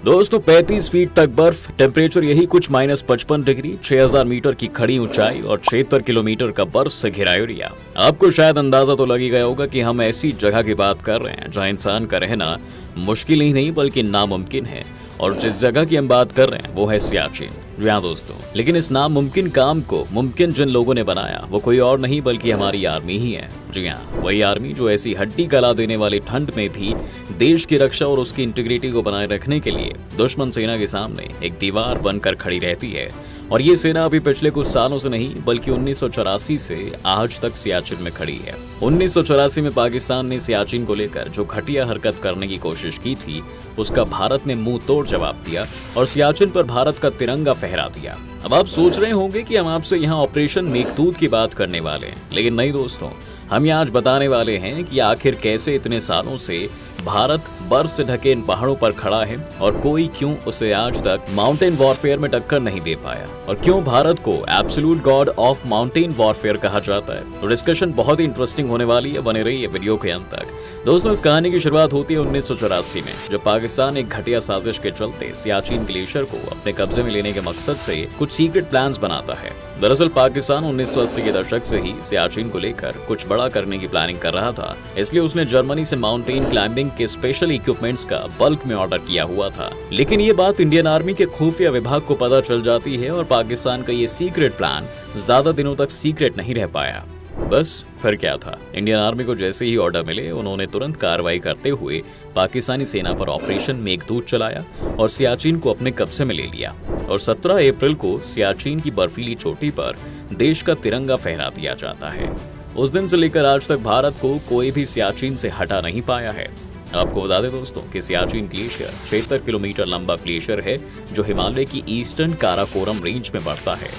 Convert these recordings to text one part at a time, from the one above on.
दोस्तों 35 फीट तक बर्फ, टेम्परेचर यही कुछ -55 डिग्री, 6000 मीटर की खड़ी ऊंचाई और 76 किलोमीटर का बर्फ से घिरा एरिया। आपको शायद अंदाजा तो लग ही गया होगा कि हम ऐसी जगह की बात कर रहे हैं जहां इंसान का रहना मुश्किल ही नहीं बल्कि नामुमकिन है। और जिस जगह की हम बात कर रहे हैं वो है सियाचिन। जी हाँ दोस्तों, लेकिन इस नामुमकिन काम को मुमकिन जिन लोगों ने बनाया वो कोई और नहीं बल्कि हमारी आर्मी ही है। जी हाँ, वही आर्मी जो ऐसी हड्डी गला देने वाली ठंड में भी देश की रक्षा और उसकी इंटीग्रिटी को बनाए रखने के लिए दुश्मन सेना के सामने एक दीवार बनकर खड़ी रहती है। और ये सेना अभी पिछले कुछ सालों से नहीं बल्कि 1984 से आज तक सियाचिन में खड़ी है। 1984 में पाकिस्तान ने सियाचिन को लेकर जो घटिया हरकत करने की कोशिश की थी उसका भारत ने मुंह तोड़ जवाब दिया और सियाचिन पर भारत का तिरंगा फहरा दिया। अब आप सोच रहे होंगे कि हम आपसे यहाँ ऑपरेशन मेघदूत की बात करने वाले हैं, लेकिन नहीं दोस्तों, हम यहाँ आज बताने वाले हैं कि आखिर कैसे इतने सालों से भारत बर्फ से ढके इन पहाड़ों पर खड़ा है और कोई क्यों उसे आज तक माउंटेन वॉरफेयर में टक्कर नहीं दे पाया और क्यों भारत को absolute God of mountain warfare कहा जाता है। तो डिस्कशन बहुत ही इंटरेस्टिंग होने वाली है, बने रही है वीडियो के अंत तक। दोस्तों, इस कहानी की शुरुआत होती है 1984 में, जब पाकिस्तान एक घटिया साजिश के चलते सियाचिन ग्लेशियर को अपने कब्जे में लेने के मकसद से कुछ सीक्रेट प्लान्स बनाता है। दरअसल पाकिस्तान 1980 के दशक से ही सियाचिन को लेकर कुछ बड़ा करने की प्लानिंग कर रहा था, इसलिए उसने जर्मनी से माउंटेन क्लाइंबिंग के स्पेशल इक्विपमेंट्स का बल्क में ऑर्डर किया हुआ था। लेकिन ये बात इंडियन आर्मी के खुफिया विभाग को पता चल जाती है और पाकिस्तान का ये सीक्रेट प्लान ज्यादा दिनों तक सीक्रेट नहीं रह पाया। बस फिर क्या था, इंडियन आर्मी को जैसे ही ऑर्डर मिले उन्होंने तुरंत कार्रवाई करते हुए पाकिस्तानी सेना पर ऑपरेशन मेघदूत चलाया और सियाचिन को अपने कब्जे में ले लिया। और 17 अप्रैल को सियाचिन की बर्फीली चोटी पर देश का तिरंगा फहरा दिया जाता है। उस दिन से लेकर आज तक भारत को कोई भी सियाचिन से हटा नहीं पाया है। आपको बता दें दोस्तों कि सियाचिन ग्लेशियर 76 किलोमीटर लंबा ग्लेशियर है जो हिमालय की ईस्टर्न काराकोरम रेंज में बढ़ता है।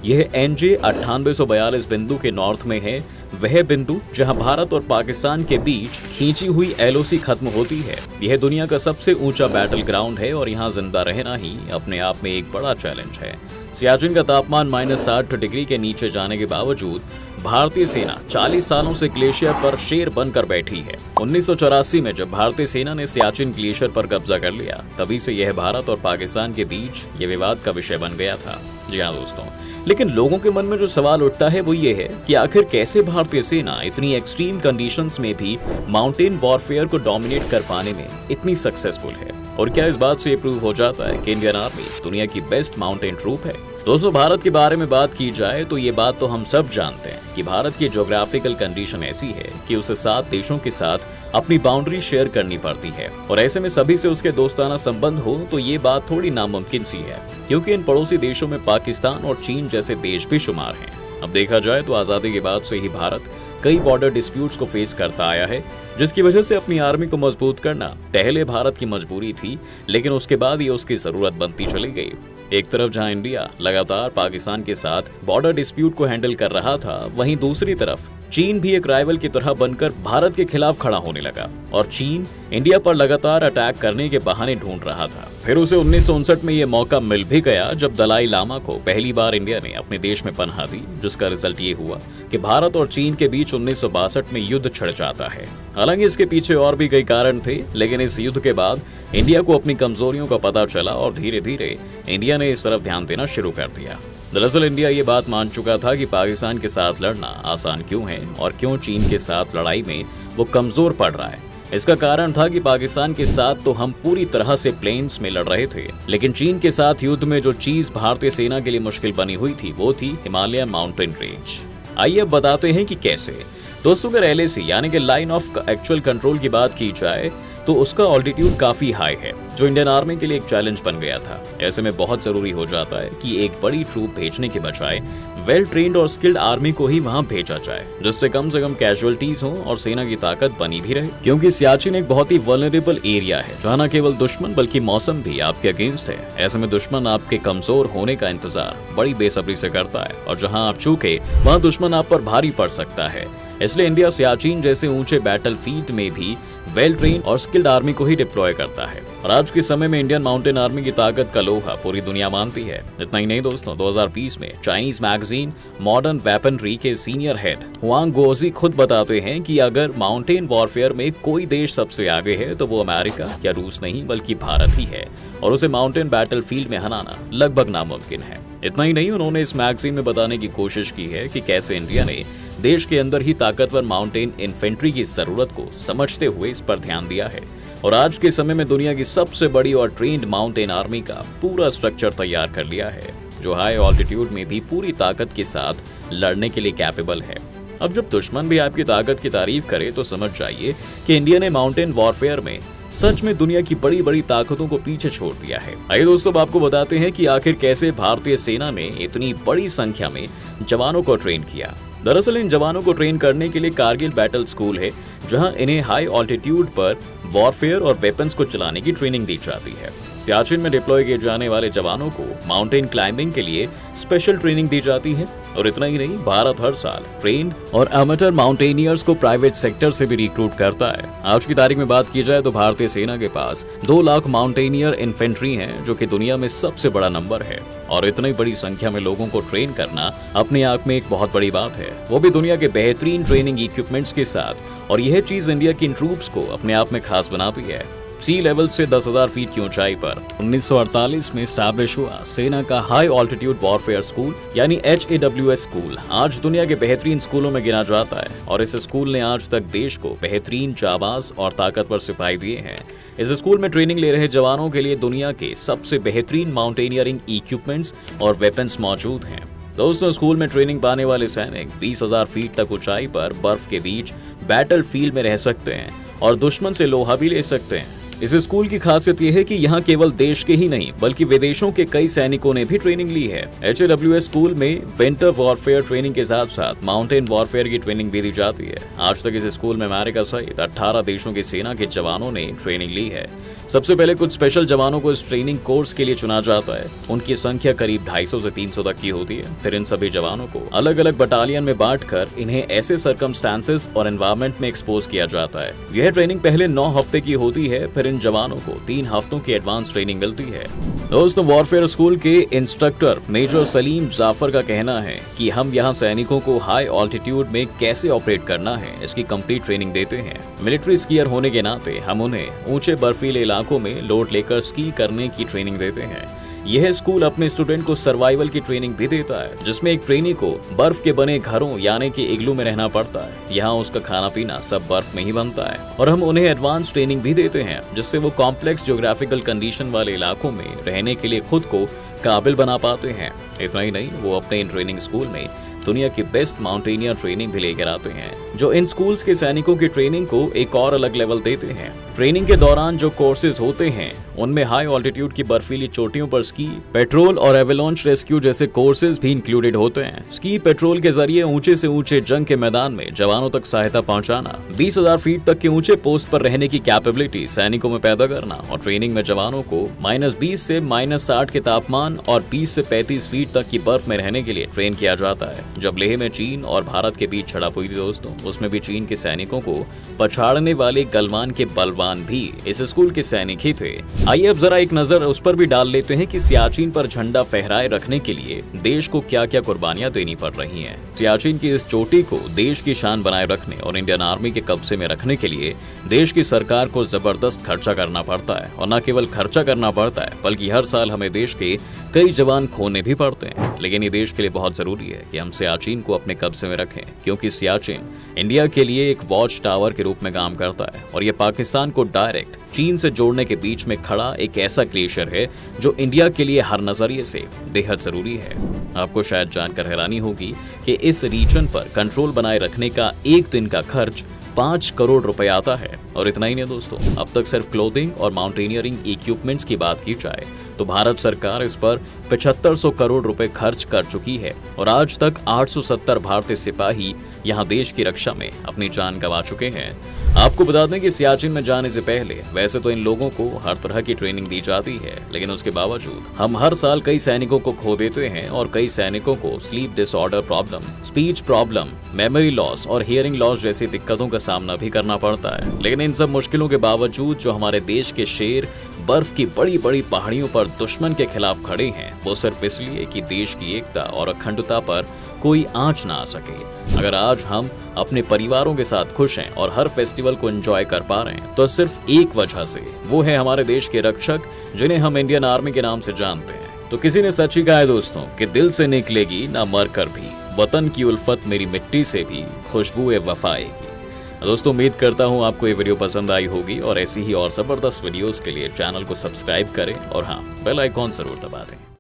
यह NJ 9842 बिंदु के नॉर्थ में है, वह बिंदु जहां भारत और पाकिस्तान के बीच खींची हुई LOC खत्म होती है। यह दुनिया का सबसे ऊंचा बैटल ग्राउंड है और यहां जिंदा रहना ही अपने आप में एक बड़ा चैलेंज है। सियाचिन का तापमान -60 डिग्री के नीचे जाने के बावजूद भारतीय सेना 40 सालों से ग्लेशियर पर शेर बनकर बैठी है। 1984 में जब भारतीय सेना ने सियाचिन ग्लेशियर पर कब्जा कर लिया, तभी से यह भारत और पाकिस्तान के बीच ये विवाद का विषय बन गया था। जी हाँ दोस्तों, लेकिन लोगों के मन में जो सवाल उठता है वो ये है कि आखिर कैसे भारतीय सेना इतनी एक्सट्रीम कंडीशंस में भी माउंटेन वॉरफेयर को डोमिनेट कर पाने में इतनी सक्सेसफुल है, और क्या इस बात से ये प्रूव हो जाता है कि इंडियन आर्मी दुनिया की बेस्ट माउंटेन ट्रूप है। दोस्तों, भारत के बारे में बात की जाए तो ये बात तो हम सब जानते हैं कि भारत की ज्योग्राफिकल कंडीशन ऐसी है कि उसे 7 देशों के साथ अपनी बाउंड्री शेयर करनी पड़ती है और ऐसे में सभी से उसके दोस्ताना संबंध हो तो ये बात थोड़ी नामुमकिन सी है, क्योंकि इन पड़ोसी देशों में पाकिस्तान और चीन जैसे देश भी शुमार हैं। अब देखा जाए तो आजादी के बाद से ही भारत कई बॉर्डर डिस्प्यूट्स को फेस करता आया है, जिसकी वजह से अपनी आर्मी को मजबूत करना पहले भारत की मजबूरी थी, लेकिन उसके बाद ये उसकी जरूरत बनती चली गई। एक तरफ जहां इंडिया लगातार पाकिस्तान के साथ बॉर्डर डिस्प्यूट को हैंडल कर रहा था, वहीं दूसरी तरफ चीन भी एक राइवल की तरह बनकर भारत के खिलाफ खड़ा होने लगा और चीन इंडिया पर लगातार अटैक करने के बहाने ढूंढ रहा था। फिर उसे 1959 में यह मौका मिल भी गया जब दलाई लामा को पहली बार इंडिया ने अपने देश में पनाह दी, जिसका रिजल्ट ये हुआ कि भारत और चीन के बीच 1962 में युद्ध छिड़ जाता है। हालांकि इसके पीछे और भी कई कारण थे, लेकिन इस युद्ध के बाद इंडिया को अपनी कमजोरियों का पता चला और धीरे धीरे इंडिया ने इस तरफ ध्यान देना शुरू कर दिया। दरअसल इंडिया ये बात मान चुका था कि पाकिस्तान के साथ लड़ना आसान क्यों है और क्यों चीन के साथ लड़ाई में वो कमजोर पड़ रहा है। इसका कारण था कि पाकिस्तान के साथ तो हम पूरी तरह से प्लेन्स में लड़ रहे थे, लेकिन चीन के साथ युद्ध में जो चीज भारतीय सेना के लिए मुश्किल बनी हुई थी वो थी हिमालय माउंटेन रेंज। आइए अब बताते हैं कि कैसे। दोस्तों, अगर LAC यानी कि लाइन ऑफ एक्चुअल कंट्रोल की बात की जाए तो उसका ऑल्टीट्यूड काफी हाई है, जो इंडियन आर्मी के लिए एक चैलेंज बन गया था। ऐसे में बहुत जरूरी हो जाता है कि एक बड़ी ट्रूप भेजने के बजाय वेल ट्रेन्ड और स्किल्ड आर्मी को ही वहां भेजा जाए, जिससे कम से कम कैजुअलिटीज हो और सेना की ताकत बनी भी रहे, क्योंकि सियाचिन एक बहुत ही वल्नरेबल एरिया है जहां न केवल दुश्मन बल्कि मौसम भी आपके अगेंस्ट है। ऐसे में दुश्मन आपके कमजोर होने का इंतजार बड़ी बेसब्री से करता है और जहाँ आप चूके वहाँ दुश्मन आप पर भारी पड़ सकता है। इसलिए इंडिया सियाचिन जैसे ऊंचे बैटल फील्ड में भी वेल ट्रेन और स्किल्ड आर्मी को ही डिप्लॉय करता है। और आज के समय में इंडियन माउंटेन आर्मी की ताकत का लोहा पूरी दुनिया मानती है। इतना ही नहीं दोस्तों, 2020 में चाइनीज मैगजीन मॉडर्न वेपनरी के सीनियर हेड हुआंग गुओजी खुद बताते हैं कि अगर माउंटेन वॉरफेयर में कोई देश सबसे आगे है तो वो अमेरिका या रूस नहीं बल्कि भारत ही है, और उसे माउंटेन बैटलफील्ड में हराना लगभग नामुमकिन है। इतना ही नहीं, उन्होंने इस मैगजीन में बताने की कोशिश की है कि कैसे इंडिया ने देश के अंदर ही ताकतवर माउंटेन इन्फेंट्री की जरूरत को समझते हुए इस पर ध्यान दिया है और आज के समय में दुनिया की सबसे बड़ी और ट्रेन्ड माउंटेन आर्मी का पूरा स्ट्रक्चर तैयार कर लिया है, जो हाई ऑल्टीट्यूड में भी पूरी ताकत के साथ लड़ने के लिए कैपेबल है। अब जब दुश्मन भी आपकी ताकत की तारीफ करे तो समझ जाइए कि इंडिया ने माउंटेन वॉरफेयर में सच में दुनिया की बड़ी बड़ी ताकतों को पीछे छोड़ दिया है। आइए दोस्तों, अब आपको बताते हैं कि आखिर कैसे भारतीय सेना ने इतनी बड़ी संख्या में जवानों को ट्रेन किया। दरअसल इन जवानों को ट्रेन करने के लिए कारगिल बैटल स्कूल है, जहां इन्हें हाई ऑल्टीट्यूड पर वॉरफेयर और वेपन्स को चलाने की ट्रेनिंग दी जाती है। सियाचिन में डिप्लॉय किए जाने वाले जवानों को माउंटेन क्लाइंबिंग के लिए स्पेशल ट्रेनिंग दी जाती है। और इतना ही नहीं, भारत हर साल ट्रेन्ड और अमेटर माउंटेनियर्स को प्राइवेट सेक्टर से भी रिक्रूट करता है। आज की तारीख में बात की जाए तो भारतीय सेना के पास 2 लाख माउंटेनियर इन्फेंट्री हैं, जो कि दुनिया में सबसे बड़ा नंबर है। और इतनी बड़ी संख्या में लोगों को ट्रेन करना अपने आप में एक बहुत बड़ी बात है, वो भी दुनिया के बेहतरीन ट्रेनिंग इक्विपमेंट्स के साथ। और यह चीज इंडिया की ट्रूप्स को अपने आप में खास बनाती है। सी लेवल से 10,000 फीट की ऊंचाई पर 1948 में स्टैब्लिश हुआ सेना का हाई ऑल्टीट्यूड वॉरफेयर स्कूल यानी HAWS स्कूल आज दुनिया के बेहतरीन स्कूलों में गिना जाता है। और इस स्कूल ने आज तक देश को बेहतरीन जाबाज और ताकतवर सिपाही दिए हैं। इस स्कूल में ट्रेनिंग ले रहे जवानों के लिए दुनिया के सबसे बेहतरीन माउंटेनियरिंग इक्विपमेंट्स और वेपन्स मौजूद हैं। दोस्तों, स्कूल में ट्रेनिंग पाने वाले सैनिक 20,000 फीट तक ऊंचाई पर बर्फ के बीच बैटल फील्ड में रह सकते हैं और दुश्मन से लोहा भी ले सकते हैं। इस स्कूल की खासियत यह है कि यहाँ केवल देश के ही नहीं बल्कि विदेशों के कई सैनिकों ने भी ट्रेनिंग ली है। HAWS स्कूल में विंटर वॉरफेयर ट्रेनिंग के साथ साथ माउंटेन वॉरफेयर की ट्रेनिंग भी दी जाती है। आज तक इस स्कूल में अमेरिका सहित 18 देशों की सेना के जवानों ने ट्रेनिंग ली है। सबसे पहले कुछ स्पेशल जवानों को इस ट्रेनिंग कोर्स के लिए चुना जाता है। उनकी संख्या करीब 250 से 300 तक की होती है। फिर इन सभी जवानों को अलग अलग बटालियन में बांटकर इन्हें ऐसे सर्कमस्टांसेस और एनवायरमेंट में एक्सपोज किया जाता है। यह ट्रेनिंग पहले 9 हफ्ते की होती है, फिर इन जवानों को 3 हफ्तों की एडवांस ट्रेनिंग मिलती है। दोस्तों, वॉरफेयर स्कूल के इंस्ट्रक्टर मेजर सलीम जाफर का कहना है कि हम यहाँ सैनिकों को हाई ऑल्टीट्यूड में कैसे ऑपरेट करना है इसकी कंप्लीट ट्रेनिंग देते हैं। मिलिट्री स्कीयर होने के नाते हम उन्हें ऊंचे बर्फीले इलाकों में लोड लेकर स्की करने की ट्रेनिंग देते हैं। यह स्कूल अपने स्टूडेंट को सर्वाइवल की ट्रेनिंग भी देता है, जिसमें एक ट्रेनी को बर्फ के बने घरों यानी कि इग्लू में रहना पड़ता है। यहाँ उसका खाना पीना सब बर्फ में ही बनता है। और हम उन्हें एडवांस ट्रेनिंग भी देते हैं, जिससे वो कॉम्प्लेक्स ज्योग्राफिकल कंडीशन वाले इलाकों में रहने के लिए खुद को काबिल बना पाते हैं। इतना ही नहीं, वो अपने इन ट्रेनिंग स्कूल में दुनिया की बेस्ट माउंटेनियर ट्रेनिंग भी लेकर आते हैं, जो इन स्कूल्स के सैनिकों की ट्रेनिंग को एक और अलग लेवल देते हैं। ट्रेनिंग के दौरान जो कोर्सेज होते हैं उनमें हाई ऑल्टीट्यूड की बर्फीली चोटियों पर स्की, पेट्रोल और एवेलांच रेस्क्यू जैसे कोर्सेज भी इंक्लूडेड होते हैं। स्की पेट्रोल के जरिए ऊंचे से ऊंचे जंग के मैदान में जवानों तक सहायता पहुंचाना, 20,000 फीट तक के ऊंचे पोस्ट पर रहने की कैपेबिलिटी सैनिकों में पैदा करना और ट्रेनिंग में जवानों को -20 से -60 के तापमान और 20 से 35 फीट तक की बर्फ में रहने के लिए ट्रेन किया जाता है। जब लेह में चीन और भारत के बीच झड़प हुई थी दोस्तों, उसमें भी चीन के सैनिकों को पछाड़ने वाले गलवान के बलवान भी इस स्कूल के सैनिक ही थे। आइए अब जरा एक नजर उस पर भी डाल लेते हैं कि सियाचिन पर झंडा फहराए रखने के लिए देश को क्या क्या कुर्बानियां देनी पड़ रही हैं। सियाचिन की इस चोटी को देश की शान बनाए रखने और इंडियन आर्मी के कब्जे में रखने के लिए देश की सरकार को जबरदस्त खर्चा करना पड़ता है। और न केवल खर्चा करना पड़ता है बल्कि हर साल हमें देश के कई जवान खोने भी पड़ते हैं। लेकिन ये देश के लिए बहुत जरूरी है कि हम सियाचिन को अपने कब्जे में रखें, क्योंकि सियाचिन इंडिया के लिए एक वॉच टावर के रूप में काम करता है और ये पाकिस्तान को डायरेक्ट चीन से जोड़ने के बीच में खड़ा एक ऐसा ग्लेशियर है जो इंडिया के लिए हर नजरिए से बेहद जरूरी है। आपको शायद जानकर हैरानी होगी कि इस रीजन पर कंट्रोल बनाए रखने का एक दिन का खर्च 5 करोड़ रुपए आता है। और इतना ही नहीं दोस्तों, अब तक सिर्फ क्लोथिंग और माउंटेनियरिंग इक्विपमेंट्स की बात की जाए तो भारत सरकार इस पर 7500 करोड़ रुपए खर्च कर चुकी है और आज तक 870 भारतीय सिपाही यहाँ देश की रक्षा में अपनी जान गंवा चुके हैं। आपको बता दें कि सियाचिन में जाने से पहले वैसे तो इन लोगों को हर तरह की ट्रेनिंग दी जाती है, लेकिन उसके बावजूद हम हर साल कई सैनिकों को खो देते हैं और कई सैनिकों को sleep disorder problem, speech problem, memory loss और हियरिंग लॉस जैसी दिक्कतों का सामना भी करना पड़ता है। लेकिन इन सब मुश्किलों के बावजूद जो हमारे देश के शेर बर्फ की बड़ी बड़ी पहाड़ियों पर दुश्मन के खिलाफ खड़े हैं, वो सिर्फ इसलिए कि देश की एकता और अखंडता पर कोई आंच ना आ सके। अगर आज हम अपने परिवारों के साथ खुश हैं और हर फेस्टिवल को एंजॉय कर पा रहे हैं तो सिर्फ एक वजह से, वो है हमारे देश के रक्षक जिन्हें हम इंडियन आर्मी के नाम से जानते हैं। तो किसी ने सच ही कहा है दोस्तों कि दिल से निकलेगी ना मर कर भी, वतन की उल्फत मेरी मिट्टी से भी खुशबू वफा आएगी। दोस्तों उम्मीद करता हूँ आपको ये वीडियो पसंद आई होगी और ऐसी ही और जबरदस्त वीडियोस के लिए चैनल को सब्सक्राइब करें और हाँ, बेल आइकॉन जरूर दबा दें।